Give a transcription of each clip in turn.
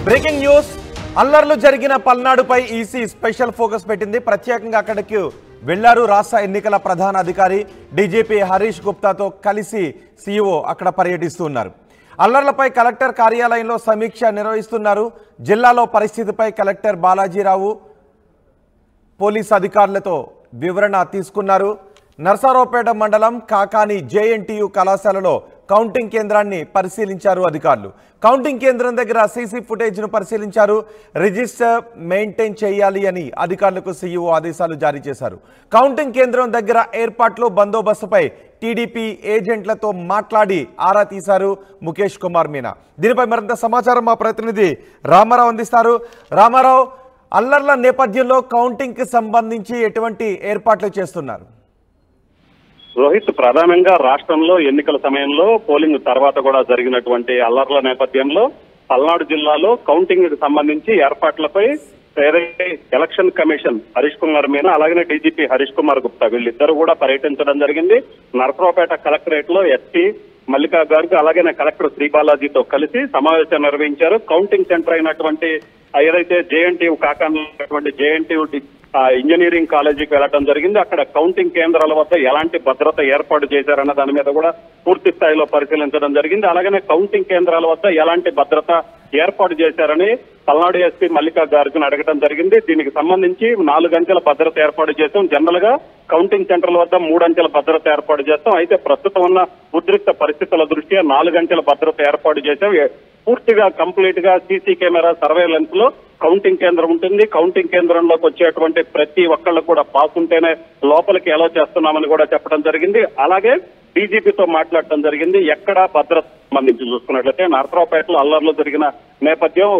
Breaking news అల్లర్లు జరిగిన పల్నాడుపై EC special focus పెట్టింది. ప్రత్యేకంగా అక్కడికి వెళ్లారు రాష్ట్ర ఎన్నికల ప్రధాన అధికారి డీజీపీ హరీష్ గుప్తాతో కలిసి సీఈఓ అక్కడ పర్యటిస్తున్నారు. అల్లర్లపై కలెక్టర్ కార్యాలయంలో సమీక్ష నిర్వహిస్తున్నారు. జిల్లాలో పరిస్థితిపై కలెక్టర్ బాలాజీరావు పోలీస్ అధికారులతో వివరణ తీసుకున్నారు. నర్సారావుపేట మండలం కాకాని జేఎన్టీయూ కళాశాలలో కౌంటింగ్ కేంద్రాన్ని పరిశీలించారు అధికారులు. కౌంటింగ్ కేంద్రం దగ్గర సీసీ ఫుటేజ్ను పరిశీలించారు. రిజిస్టర్ మెయింటైన్ చేయాలి అని అధికారులకు సీఈఓ ఆదేశాలు జారీ చేశారు. కౌంటింగ్ కేంద్రం దగ్గర ఏర్పాట్లు బందోబస్తుపై టీడీపీ ఏజెంట్లతో మాట్లాడి ఆరా తీశారు ముఖేష్ కుమార్ మీనా. దీనిపై మరింత సమాచారం మా ప్రతినిధి రామారావు అందిస్తారు. రామారావు, అల్లర్ల నేపథ్యంలో కౌంటింగ్కి సంబంధించి ఎటువంటి ఏర్పాట్లు చేస్తున్నారు? రోహిత్, ప్రధానంగా రాష్ట్రంలో ఎన్నికల సమయంలో పోలింగ్ తర్వాత కూడా జరిగినటువంటి అల్లర్ల నేపథ్యంలో పల్నాడు జిల్లాలో కౌంటింగ్ కి సంబంధించి ఏర్పాట్లపై ఏదైతే ఎలక్షన్ కమిషన్ హరీష్ కుమార్ మీనా అలాగే డీజీపీ హరీష్ కుమార్ గుప్తా వీళ్ళిద్దరూ కూడా పర్యటించడం జరిగింది. నరసరావుపేట కలెక్టరేట్ లో ఎస్పీ మల్లికా గారికి అలాగే కలెక్టర్ శ్రీబాలాజీతో కలిసి సమావేశం నిర్వహించారు. కౌంటింగ్ సెంటర్ అయినటువంటి ఏదైతే జేఎన్టీయూ కాకానటువంటి జేఎన్టీయూ ఇంజనీరింగ్ కాలేజీకి వెళ్లడం జరిగింది. అక్కడ కౌంటింగ్ కేంద్రాల వద్ద ఎలాంటి భద్రత ఏర్పాటు చేశారన్న దాని మీద కూడా పూర్తి స్థాయిలో పరిశీలించడం జరిగింది. అలాగే కౌంటింగ్ కేంద్రాల వద్ద ఎలాంటి భద్రత ఏర్పాటు చేశారని పల్నాడు ఎస్పీ మల్లికా గారికి అడగడం జరిగింది. దీనికి సంబంధించి 4 అంచెల భద్రత ఏర్పాటు చేస్తాం. జనరల్ గా కౌంటింగ్ సెంటర్ల వద్ద 3 అంచెల భద్రత ఏర్పాటు చేస్తాం. అయితే ప్రస్తుతం ఉన్న ఉద్రిక్త పరిస్థితుల దృష్ట్యా 4 అంచెల భద్రత ఏర్పాటు చేశాం. పూర్తిగా కంప్లీట్ గా సీసీ కెమెరా సర్వేలెన్స్ లో కౌంటింగ్ కేంద్రం ఉంటుంది. కౌంటింగ్ కేంద్రంలోకి వచ్చేటువంటి ప్రతి ఒక్కళ్ళు కూడా పాస్ ఉంటేనే లోపలికి ఎలా చేస్తున్నామని కూడా చెప్పడం జరిగింది. అలాగే డీజీపీతో మాట్లాడటం జరిగింది. ఎక్కడ భద్రత సంబంధించి చూసుకున్నట్లయితే నరసరావుపేటలో అల్లర్లు జరిగిన నేపథ్యం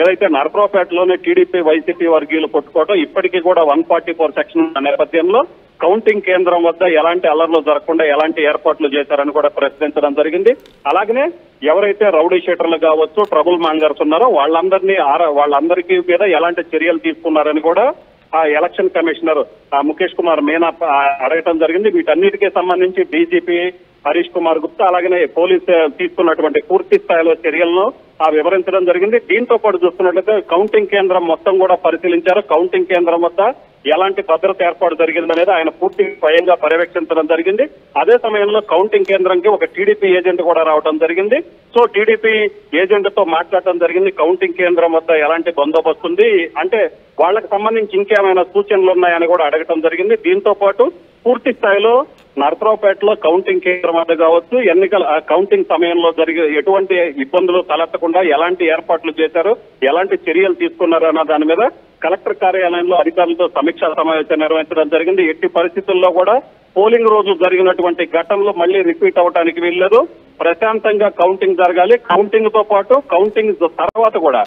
ఏదైతే నరసరావుపేటలోనే టీడీపీ వైసీపీ వర్గీయులు కొట్టుకోవడం ఇప్పటికీ కూడా 144 సెక్షన్ నేపథ్యంలో కౌంటింగ్ కేంద్రం వద్ద ఎలాంటి అల్లర్లు జరగకుండా ఎలాంటి ఏర్పాట్లు చేశారని కూడా ప్రశ్నించడం జరిగింది. అలాగనే ఎవరైతే రౌడీ షీటర్లు కావచ్చు, ట్రబుల్ మాంగర్స్ ఉన్నారో వాళ్ళందరికీ మీద ఎలాంటి చర్యలు తీసుకున్నారని కూడా ఆ ఎలక్షన్ కమిషనర్ ముఖేష్ కుమార్ మీనా అడగటం జరిగింది. వీటన్నిటికీ సంబంధించి డీజీపీ హరీష్ కుమార్ గుప్తా అలాగనే పోలీస్ తీసుకున్నటువంటి పూర్తి స్థాయిలో చర్యలను వివరించడం జరిగింది. దీంతో పాటు చూస్తున్నట్లయితే కౌంటింగ్ కేంద్రం మొత్తం కూడా పరిశీలించారు. కౌంటింగ్ కేంద్రం వద్ద ఎలాంటి భద్రత ఏర్పాటు జరిగిందనేది ఆయన పూర్తి స్వయంగా పర్యవేక్షించడం జరిగింది. అదే సమయంలో కౌంటింగ్ కేంద్రంకి ఒక టీడీపీ ఏజెంట్ కూడా రావడం జరిగింది. సో టీడీపీ ఏజెంట్ తో మాట్లాడటం జరిగింది. కౌంటింగ్ కేంద్రం వద్ద ఎలాంటి బందోబస్తు ఉంది అంటే వాళ్ళకి సంబంధించి ఇంకేమైనా సూచనలు ఉన్నాయని కూడా అడగటం జరిగింది. దీంతో పాటు పూర్తి స్థాయిలో నరసరావుపేటలో కౌంటింగ్ కేంద్రం వద్ద కావచ్చు, ఎన్నికల కౌంటింగ్ సమయంలో జరిగే ఎటువంటి ఇబ్బందులు తలెత్తకుండా ఎలాంటి ఏర్పాట్లు చేశారు, ఎలాంటి చర్యలు తీసుకున్నారు అన్న దాని మీద కలెక్టర్ కార్యాలయంలో అధికారులతో సమీక్షా సమావేశం నిర్వహించడం జరిగింది. ఎట్టి పరిస్థితుల్లో కూడా పోలింగ్ రోజు జరిగినటువంటి ఘటనలు మళ్లీ రిపీట్ అవడానికి వీల్లేదు. ప్రశాంతంగా కౌంటింగ్ జరగాలి. కౌంటింగ్ తో పాటు కౌంటింగ్ తర్వాత కూడా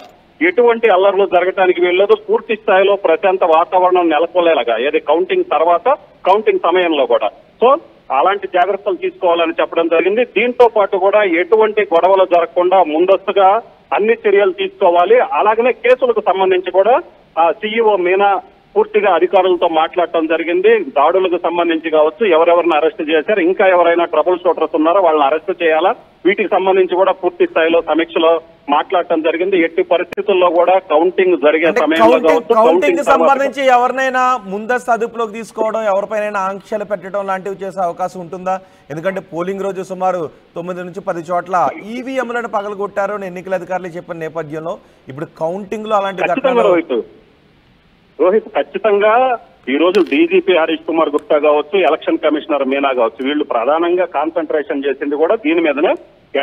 ఎటువంటి అల్లర్లు జరగడానికి వీల్లేదు. పూర్తి స్థాయిలో ప్రశాంత వాతావరణం నెలకొల్లేలాగా ఏది కౌంటింగ్ తర్వాత కౌంటింగ్ సమయంలో కూడా సో అలాంటి జాగ్రత్తలు తీసుకోవాలని చెప్పడం జరిగింది. దీంతో పాటు కూడా ఎటువంటి గొడవలు జరగకుండా ముందస్తుగా అన్ని చర్యలు తీసుకోవాలి. అలాగనే కేసులకు సంబంధించి కూడా సీఈఓ మీనా పూర్తిగా అధికారులతో మాట్లాడటం జరిగింది. దాడులకు సంబంధించి కావచ్చు, ఎవరెవరిని అరెస్ట్ చేశారు, ఇంకా ఎవరైనా ట్రబుల్ షూటర్స్ ఉన్నారో వాళ్ళని అరెస్ట్ చేయాలా, వీటికి సంబంధించి కూడా పూర్తి స్థాయిలో సమీక్షలో మాట్లాడటం జరిగింది. ఎట్టి పరిస్థితుల్లో కూడా కౌంటింగ్ జరిగే సమయంలో కౌంటింగ్ సంబంధించి ఎవరినైనా ముందస్తు అదుపులోకి తీసుకోవడం, ఎవరిపైన ఆంక్షలు పెట్టడం లాంటివి చేసే అవకాశం ఉంటుందా? ఎందుకంటే పోలింగ్ రోజు సుమారు 9 నుంచి 10 చోట్ల ఈవీఎంలను పగలగొట్టారు అని ఎన్నికల అధికారులు చెప్పిన నేపథ్యంలో ఇప్పుడు కౌంటింగ్ లో అలాంటి ఘటనలు రోహిత్ ఖచ్చితంగా ఈ రోజు డీజీపీ హరీష్ కుమార్ గుప్తా కావచ్చు, ఎలక్షన్ కమిషనర్ మీనా కావచ్చు, వీళ్ళు ప్రధానంగా కాన్సన్ట్రేషన్ చేసింది కూడా దీని మీదనే.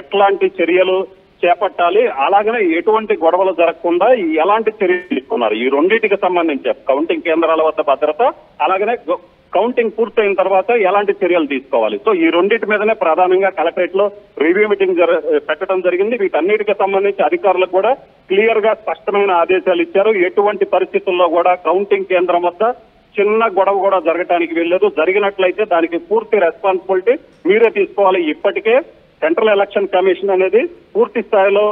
ఎట్లాంటి చర్యలు చేపట్టాలి, అలాగనే ఎటువంటి గొడవలు జరగకుండా ఎలాంటి చర్యలు తీసుకున్నారు, ఈ రెండింటికి సంబంధించి కౌంటింగ్ కేంద్రాల వద్ద భద్రత, అలాగనే కౌంటింగ్ పూర్తయిన తర్వాత ఎలాంటి చర్యలు తీసుకోవాలి. సో ఈ రెండింటి మీదనే ప్రధానంగా కలెక్టరేట్ లో రివ్యూ మీటింగ్ పెట్టడం జరిగింది. వీటన్నిటికి సంబంధించి అధికారులకు కూడా క్లియర్ గా స్పష్టమైన ఆదేశాలు ఇచ్చారు. ఎటువంటి పరిస్థితుల్లో కూడా కౌంటింగ్ కేంద్రం వద్ద చిన్న గొడవ కూడా జరగడానికి వీల్లేదు. జరిగినట్లయితే దానికి పూర్తి రెస్పాన్సిబిలిటీ మీరే తీసుకోవాలి. ఇప్పటికే సెంట్రల్ ఎలక్షన్ కమిషన్ అనేది పూర్తి స్థాయిలో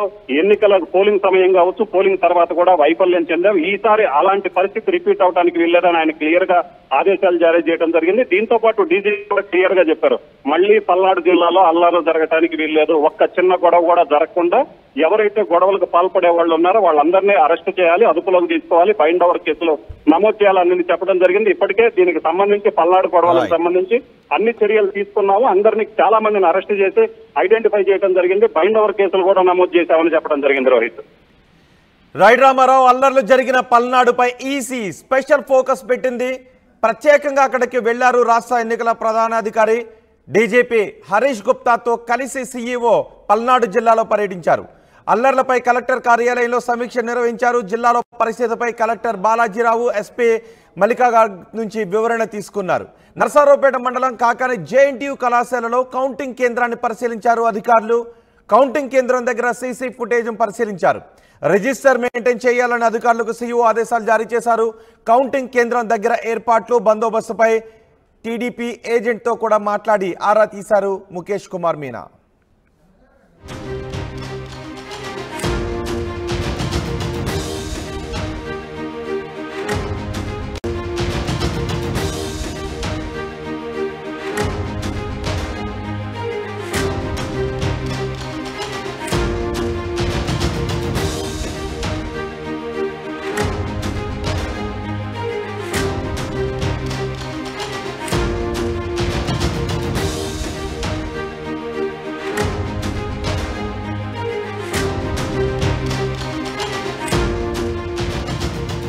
ఎన్నికల పోలింగ్ సమయం కావచ్చు, పోలింగ్ తర్వాత కూడా వైఫల్యం చెందాం. ఈసారి అలాంటి పరిస్థితి రిపీట్ అవడానికి వీల్లేదని ఆయన క్లియర్ గా ఆదేశాలు జారీ చేయడం జరిగింది. దీంతో పాటు డీజీపీ కూడా క్లియర్ గా చెప్పారు, మళ్ళీ పల్నాడు జిల్లాలో అల్లర్లు జరగడానికి వీల్లేదు, ఒక్క చిన్న గొడవ కూడా జరగకుండా ఎవరైతే గొడవలకు పాల్పడే వాళ్ళు ఉన్నారో వాళ్ళందరినీ అరెస్ట్ చేయాలి, అదుపులోకి తీసుకోవాలి, బైండ్ ఓవర్ కేసులు నమోదు చేయాలని చెప్పడం జరిగింది. ఇప్పటికే దీనికి సంబంధించి పల్నాడు గొడవలకు సంబంధించి అన్ని చర్యలు తీసుకున్నాము, అందరినీ చాలా మందిని అరెస్ట్ చేసి ఐడెంటిఫై చేయడం జరిగింది, బైండ్ ఓవర్ కేసులు కూడా నమోదు చేశామని చెప్పడం జరిగింది. రోహిత్ రైట్ రామారావు, అల్లర్లు జరిగిన పల్నాడుపై ఈసీ స్పెషల్ ఫోకస్ పెట్టింది. ప్రత్యేకంగా అక్కడికి వెళ్లారు రాష్ట్ర ఎన్నికల ప్రధానాధికారి డీజీపీ హరీష్ గుప్తాతో కలిసి సీఈఓ పల్నాడు జిల్లాలో పర్యటించారు. అల్లర్లపై కలెక్టర్ కార్యాలయంలో సమీక్ష నిర్వహించారు. జిల్లాలో పరిస్థితిపై కలెక్టర్ బాలాజీరావు, ఎస్పీ మల్లికా నుంచి వివరణ తీసుకున్నారు. నర్సారావుపేట మండలం కాకాని జేఎన్టీయూ కళాశాలలో కౌంటింగ్ కేంద్రాన్ని పరిశీలించారు అధికారులు. కౌంటింగ్ కేంద్రం దగ్గర సీసీ ఫుటేజ్ పరిశీలించారు. రిజిస్టర్ మెయింటైన్ చేయాలని అధికారులకు సీఈఓ ఆదేశాలు జారీ చేశారు. కౌంటింగ్ కేంద్రం దగ్గర ఏర్పాట్లు, బందోబస్తుపై టీడీపీ ఏజెంట్తో కూడా మాట్లాడి ఆరా తీశారు ముఖేష్ కుమార్ మీనా.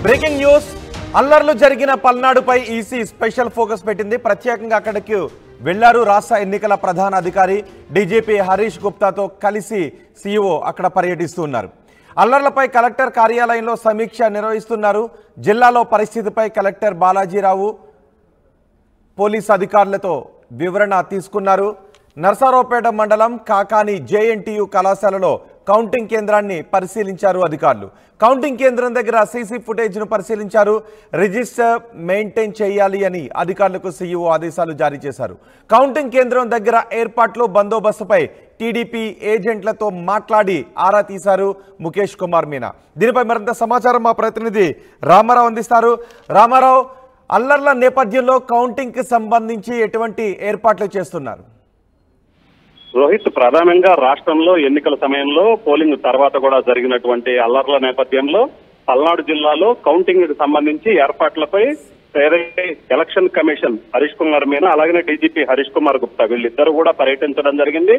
బ్రేకింగ్ న్యూస్, అల్లర్లు జరిగిన పల్నాడుపై ఈసీ స్పెషల్ ఫోకస్ పెట్టింది. ప్రత్యేకంగా అక్కడికి వెళ్లారు రాష్ట్ర ఎన్నికల ప్రధాన అధికారి డీజీపీ హరీష్ గుప్తాతో కలిసి సీఈఓ అక్కడ పర్యటిస్తున్నారు. అల్లర్లపై కలెక్టర్ కార్యాలయంలో సమీక్ష నిర్వహిస్తున్నారు. జిల్లాలో పరిస్థితిపై కలెక్టర్ బాలాజీరావు పోలీస్ అధికారులతో వివరణ తీసుకున్నారు. నర్సారావుపేట మండలం కాకాని జేఎన్టీయూ కళాశాలలో కౌంటింగ్ కేంద్రాన్ని పరిశీలించారు అధికారులు. కౌంటింగ్ కేంద్రం దగ్గర సీసీ ఫుటేజ్ను పరిశీలించారు. రిజిస్టర్ మెయింటైన్ చేయాలి అని అధికారులకు సీఈఓ ఆదేశాలు జారీ చేశారు. కౌంటింగ్ కేంద్రం దగ్గర ఏర్పాట్లు, బందోబస్తుపై టీడీపీ ఏజెంట్లతో మాట్లాడి ఆరా తీశారు ముఖేష్ కుమార్ మీనా. దీనిపై మరింత సమాచారం మా ప్రతినిధి రామారావు అందిస్తారు. రామారావు, అల్లర్ల నేపథ్యంలో కౌంటింగ్కి సంబంధించి ఎటువంటి ఏర్పాట్లు చేస్తున్నారు? రోహిత్, ప్రధానంగా రాష్ట్రంలో ఎన్నికల సమయంలో పోలింగ్ తర్వాత కూడా జరిగినటువంటి అల్లర్ల నేపథ్యంలో పల్నాడు జిల్లాలో కౌంటింగ్ కి సంబంధించి ఏర్పాట్లపై ఏదైతే ఎలక్షన్ కమిషన్ హరీష్ కుమార్ మీనా, అలాగే డీజీపీ హరీష్ కుమార్ గుప్తా వీళ్ళిద్దరూ కూడా పర్యటించడం జరిగింది.